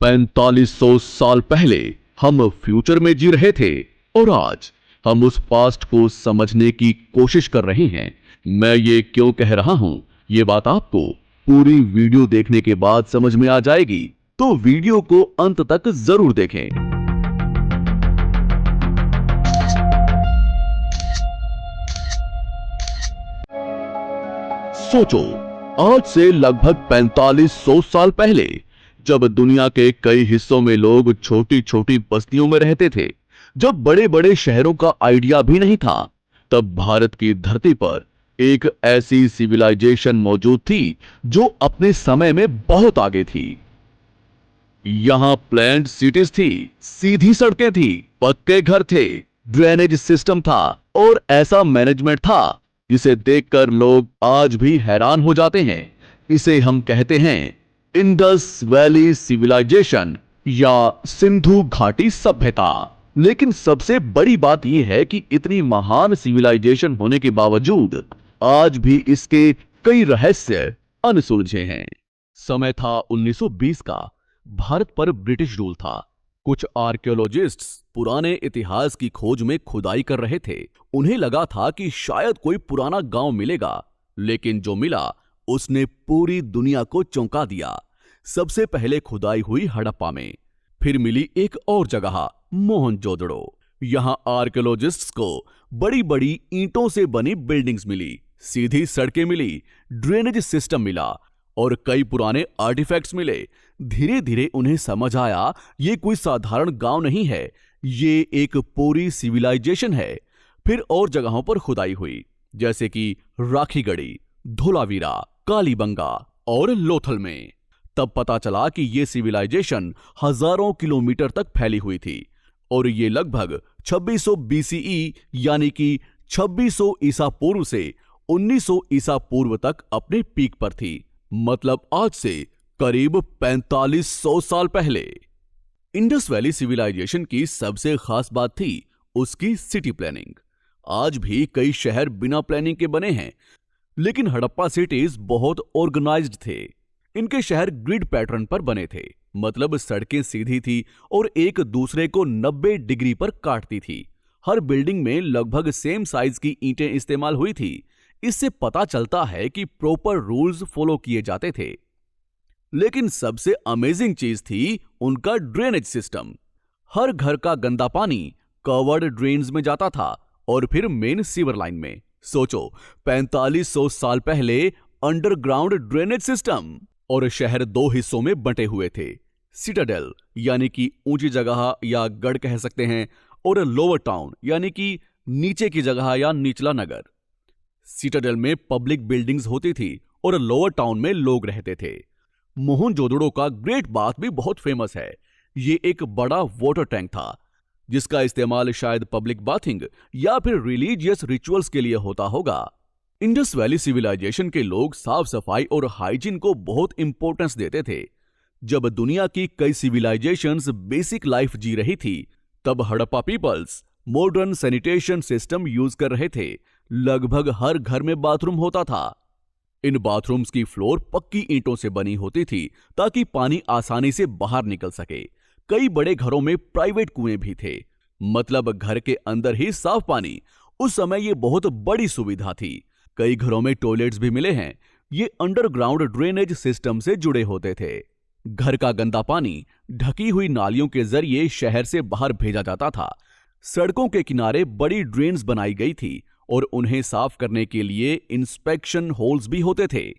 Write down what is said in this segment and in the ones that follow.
4500 साल पहले हम फ्यूचर में जी रहे थे और आज हम उस पास्ट को समझने की कोशिश कर रहे हैं। मैं ये क्यों कह रहा हूं, ये बात आपको पूरी वीडियो देखने के बाद समझ में आ जाएगी, तो वीडियो को अंत तक जरूर देखें। सोचो, आज से लगभग 4500 साल पहले जब दुनिया के कई हिस्सों में लोग छोटी छोटी बस्तियों में रहते थे, जब बड़े बड़े शहरों का आइडिया भी नहीं था, तब भारत की धरती पर एक ऐसी सिविलाइजेशन मौजूद थी जो अपने समय में बहुत आगे थी। यहां प्लैन्ड सिटीज थी, सीधी सड़कें थी, पक्के घर थे, ड्रेनेज सिस्टम था और ऐसा मैनेजमेंट था जिसे देखकर लोग आज भी हैरान हो जाते हैं। इसे हम कहते हैं इंडस वैली सिविलाइजेशन या सिंधु घाटी सभ्यता। लेकिन सबसे बड़ी बात यह है कि इतनी महान सिविलाइजेशन होने के बावजूद आज भी इसके कई रहस्य अनसुलझे हैं। समय था 1920 का। भारत पर ब्रिटिश रूल था। कुछ आर्कियोलॉजिस्ट्स पुराने इतिहास की खोज में खुदाई कर रहे थे। उन्हें लगा था कि शायद कोई पुराना गांव मिलेगा, लेकिन जो मिला उसने पूरी दुनिया को चौंका दिया। सबसे पहले खुदाई हुई हड़प्पा में, फिर मिली एक और जगह मोहनजोदड़ो। यहां आर्कियोलॉजिस्ट्स को बड़ी बड़ी ईंटों से बनी बिल्डिंग्स मिली, सीधी सड़कें मिली, ड्रेनेज सिस्टम मिला और कई पुराने आर्टिफैक्ट्स मिले। धीरे धीरे उन्हें समझ आया ये कोई साधारण गांव नहीं है, ये एक पूरी सिविलाइजेशन है। फिर और जगहों पर खुदाई हुई, जैसे कि राखीगढ़ी, धोलावीरा, कालीबंगा और लोथल में। तब पता चला कि ये सिविलाइजेशन हजारों किलोमीटर तक फैली हुई थी और ये लगभग 2600 BCE यानी कि 2600 ईसा पूर्व से 1900 ईसा पूर्व तक अपने पीक पर थी। मतलब आज से करीब 4500 साल पहले। इंडस वैली सिविलाइजेशन की सबसे खास बात थी उसकी सिटी प्लानिंग। आज भी कई शहर बिना प्लानिंग के बने हैं, लेकिन हड़प्पा सिटीज बहुत ऑर्गेनाइज्ड थे। इनके शहर ग्रिड पैटर्न पर बने थे, मतलब सड़कें सीधी थी और एक दूसरे को 90 डिग्री पर काटती थी। हर बिल्डिंग में लगभग सेम साइज की ईंटें इस्तेमाल हुई थी। इससे पता चलता है कि प्रॉपर रूल्स फॉलो किए जाते थे। लेकिन सबसे अमेजिंग चीज थी उनका ड्रेनेज सिस्टम। हर घर का गंदा पानी कवर्ड ड्रेन्स में जाता था और फिर मेन सीवर लाइन में। सोचो, 4500 साल पहले अंडरग्राउंड ड्रेनेज सिस्टम। और शहर दो हिस्सों में बंटे हुए थे, सिटाडेल यानी कि ऊंची जगह या गढ़ कह सकते हैं, और लोअर टाउन यानी कि नीचे की जगह या निचला नगर। सिटाडेल में पब्लिक बिल्डिंग्स होती थी और लोअर टाउन में लोग रहते थे। मोहनजोदड़ो का ग्रेट बाथ भी बहुत फेमस है। ये एक बड़ा वाटर टैंक था जिसका इस्तेमाल शायद पब्लिक बाथिंग या फिर रिलीजियस रिचुअल्स के लिए होता होगा। इंडस वैली सिविलाइजेशन के लोग साफ सफाई और हाइजीन को बहुत इंपॉर्टेंस देते थे। जब दुनिया की कई सिविलाइजेशंस बेसिक लाइफ जी रही थी, तब Harappa peoples modern sanitation system use कर रहे थे। लगभग हर घर में बाथरूम होता था। इन बाथरूम्स की फ्लोर पक्की ईंटों से बनी होती थी ताकि पानी आसानी से बाहर निकल सके। कई बड़े घरों में प्राइवेट कुएं भी थे, मतलब घर के अंदर ही साफ पानी। उस समय ये बहुत बड़ी सुविधा थी। कई घरों में टॉयलेट्स भी मिले हैं। ये अंडरग्राउंड ड्रेनेज सिस्टम से जुड़े होते थे। घर का गंदा पानी ढकी हुई नालियों के जरिए शहर से बाहर भेजा जाता था। सड़कों के किनारे बड़ी ड्रेन्स बनाई गई थी और उन्हें साफ करने के लिए इंस्पेक्शन होल्स भी होते थे।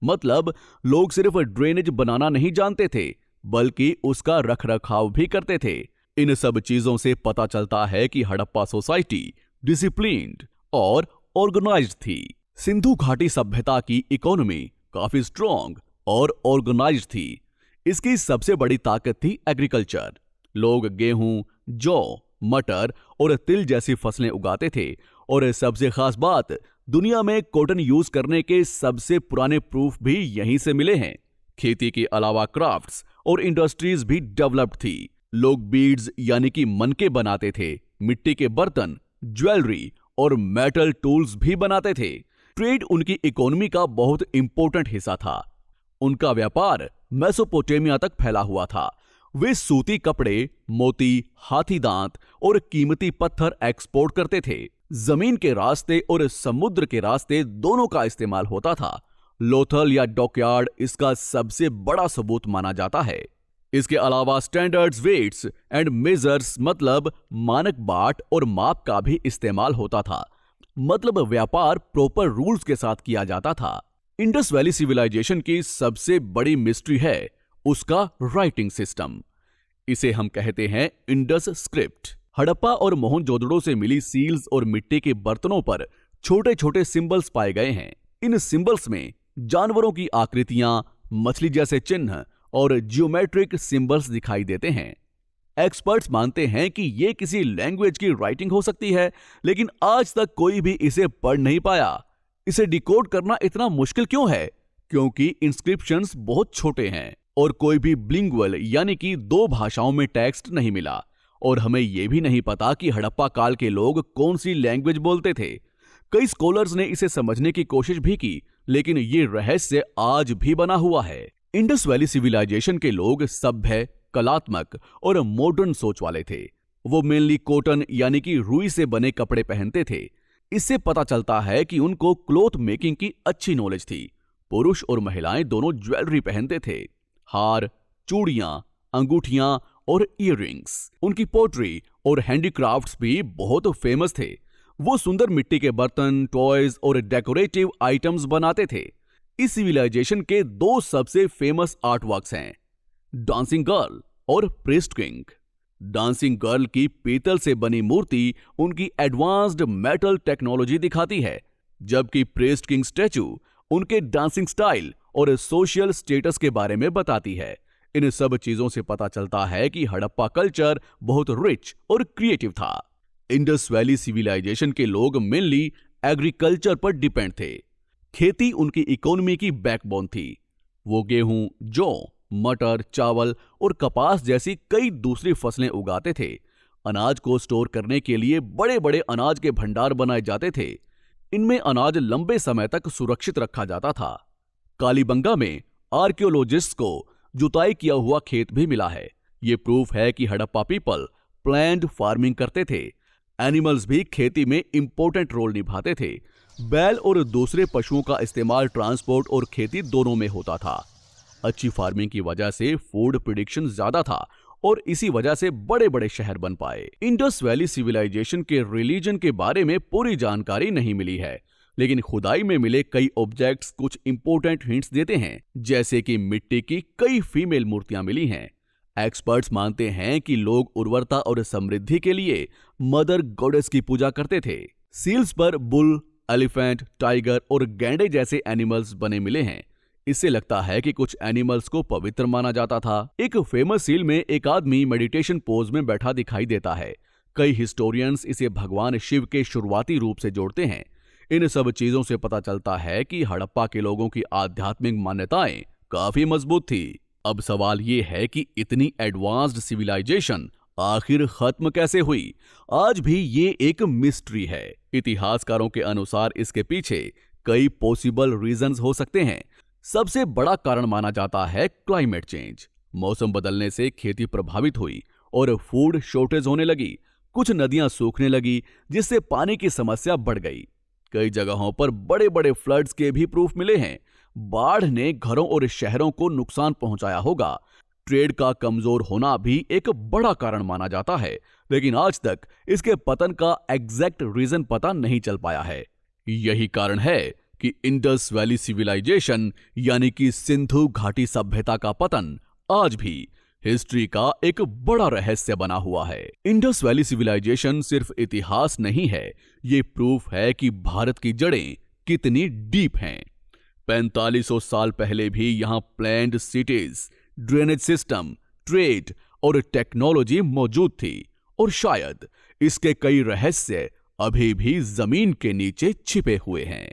मतलब लोग सिर्फ ड्रेनेज बनाना नहीं जानते थे, बल्कि उसका रखरखाव भी करते थे। इन सब चीजों से पता चलता है कि हड़प्पा सोसाइटी डिसिप्लिन्ड और ऑर्गेनाइज्ड थी। सिंधु घाटी सभ्यता की इकोनॉमी काफी स्ट्रॉन्ग और ऑर्गेनाइज्ड थी। इसकी सबसे बड़ी ताकत थी एग्रीकल्चर। लोग गेहूं, जौ, मटर और तिल जैसी फसलें उगाते थे। और सबसे खास बात, दुनिया में कॉटन यूज करने के सबसे पुराने प्रूफ भी यहीं से मिले हैं। खेती के अलावा क्राफ्ट्स और इंडस्ट्रीज भी डेवलप्ड थी। लोग बीड्स यानी कि मनके बनाते थे, मिट्टी के बर्तन, ज्वेलरी और मेटल टूल्स भी बनाते थे। ट्रेड उनकी इकोनॉमी का बहुत इंपॉर्टेंट हिस्सा था। उनका व्यापार मेसोपोटामिया तक फैला हुआ था। वे सूती कपड़े, मोती, हाथी दांत और कीमती पत्थर एक्सपोर्ट करते थे। जमीन के रास्ते और समुद्र के रास्ते दोनों का इस्तेमाल होता था। लोथल या डॉकयार्ड इसका सबसे बड़ा सबूत माना जाता है। इसके अलावा स्टैंडर्ड्स, वेट्स एंड मेजर्स मतलब मानक बाट और माप का भी इस्तेमाल होता था। मतलब व्यापार प्रॉपर रूल्स के साथ किया जाता था। इंडस वैली सिविलाइजेशन की सबसे बड़ी मिस्ट्री है उसका राइटिंग सिस्टम। इसे हम कहते हैं इंडस स्क्रिप्ट। हड़प्पा और मोहनजोदड़ो से मिली सील्स और मिट्टी के बर्तनों पर छोटे छोटे सिंबल्स पाए गए हैं। इन सिंबल्स में जानवरों की आकृतियां, मछली जैसे चिन्ह और जियोमेट्रिक सिंबल्स दिखाई देते हैं। एक्सपर्ट्स मानते हैं कि ये किसी लैंग्वेज की राइटिंग हो सकती है, लेकिन आज तक कोई भी इसे पढ़ नहीं पाया। इसे डिकोड करना इतना मुश्किल क्यों है? क्योंकि इंस्क्रिप्शंस बहुत छोटे हैं और कोई भी बिलिंगुअल यानी कि 2 भाषाओं में टेक्स्ट नहीं मिला। और हमें यह भी नहीं पता कि हड़प्पा काल के लोग कौन सी लैंग्वेज बोलते थे। कई स्कॉलर्स ने इसे समझने की कोशिश भी की, लेकिन ये रहस्य आज भी बना हुआ है। इंडस वैली सिविलाइजेशन के लोग सभ्य, कलात्मक और मॉडर्न सोच वाले थे। वो मेनली कॉटन यानी कि रुई से बने कपड़े पहनते थे। इससे पता चलता है कि उनको क्लॉथ मेकिंग की अच्छी नॉलेज थी। पुरुष और महिलाएं दोनों ज्वेलरी पहनते थे, हार, चूड़ियां, अंगूठियां और ईयररिंग्स। उनकी पोट्री और हैंडीक्राफ्ट्स भी बहुत फेमस थे। वो सुंदर मिट्टी के बर्तन, टॉयज और डेकोरेटिव आइटम्स बनाते थे। इस सिविलाइजेशन के 2 सबसे फेमस आर्ट वर्क्स हैं, डांसिंग गर्ल और प्रीस्ट किंग। डांसिंग गर्ल की पीतल से बनी मूर्ति उनकी एडवांस्ड मेटल टेक्नोलॉजी दिखाती है, जबकि प्रीस्ट किंग स्टैचू उनके डांसिंग स्टाइल और सोशल स्टेटस के बारे में बताती है। इन सब चीजों से पता चलता है कि हड़प्पा कल्चर बहुत रिच और क्रिएटिव था। इंडस वैली सिविलाइजेशन के लोग मेनली एग्रीकल्चर पर डिपेंड थे। खेती उनकी इकोनॉमी की बैकबोन थी। वो गेहूं, जौ, मटर, चावल और कपास जैसी कई दूसरी फसलें उगाते थे। अनाज को स्टोर करने के लिए बड़े बड़े अनाज के भंडार बनाए जाते थे। इनमें अनाज लंबे समय तक सुरक्षित रखा जाता था। कालीबंगा में आर्कियोलॉजिस्ट्स को जुताई किया हुआ खेत भी मिला है। ये प्रूफ है कि हड़प्पा पीपल प्लैंड फार्मिंग करते थे। एनिमल्स भी खेती में इंपॉर्टेंट रोल निभाते थे। बैल और दूसरे पशुओं का इस्तेमाल ट्रांसपोर्ट और खेती दोनों में होता था। अच्छी फार्मिंग की वजह से फूड प्रोडक्शन ज्यादा था और इसी वजह से बड़े बड़े शहर बन पाए। इंडस वैली सिविलाइजेशन के रिलीजन के बारे में पूरी जानकारी नहीं मिली है, लेकिन खुदाई में मिले कई ऑब्जेक्ट्स कुछ इंपॉर्टेंट हिंट्स देते हैं, जैसे कि मिट्टी की कई फीमेल मूर्तियां मिली हैं। एक्सपर्ट्स मानते हैं कि लोग उर्वरता और समृद्धि के लिए मदर गॉडेस की पूजा करते थे। सील्स पर बुल, एलिफेंट, टाइगर और गैंडे जैसे एनिमल्स बने मिले हैं। इससे लगता है कि कुछ एनिमल्स को पवित्र माना जाता था। एक फेमस सील में एक आदमी मेडिटेशन पोज में बैठा दिखाई देता है। कई हिस्टोरियंस इसे भगवान शिव के शुरुआती रूप से जोड़ते हैं। इन सब चीजों से पता चलता है कि हड़प्पा के लोगों की आध्यात्मिक मान्यताएं काफी मजबूत थी। अब सवाल ये है कि इतनी एडवांस्ड सिविलाइजेशन आखिर खत्म कैसे हुई? आज भी ये एक मिस्ट्री है। इतिहासकारों के अनुसार इसके पीछे कई पॉसिबल रीजंस हो सकते हैं। सबसे बड़ा कारण माना जाता है क्लाइमेट चेंज। मौसम बदलने से खेती प्रभावित हुई और फूड शॉर्टेज होने लगी। कुछ नदियां सूखने लगी, जिससे पानी की समस्या बढ़ गई। कई जगहों पर बड़े बड़े फ्लड्स के भी प्रूफ मिले हैं। बाढ़ ने घरों और शहरों को नुकसान पहुंचाया होगा। ट्रेड का कमजोर होना भी एक बड़ा कारण माना जाता है, लेकिन आज तक इसके पतन का एग्जैक्ट रीजन पता नहीं चल पाया है। यही कारण है कि इंडस वैली सिविलाइजेशन यानी कि सिंधु घाटी सभ्यता का पतन आज भी हिस्ट्री का एक बड़ा रहस्य बना हुआ है। इंडस वैली सिविलाइजेशन सिर्फ इतिहास नहीं है, ये प्रूफ है कि भारत की जड़ें कितनी डीप हैं। 4500 साल पहले भी यहां planned cities, drainage system, trade और टेक्नोलॉजी मौजूद थी और शायद इसके कई रहस्य अभी भी जमीन के नीचे छिपे हुए हैं।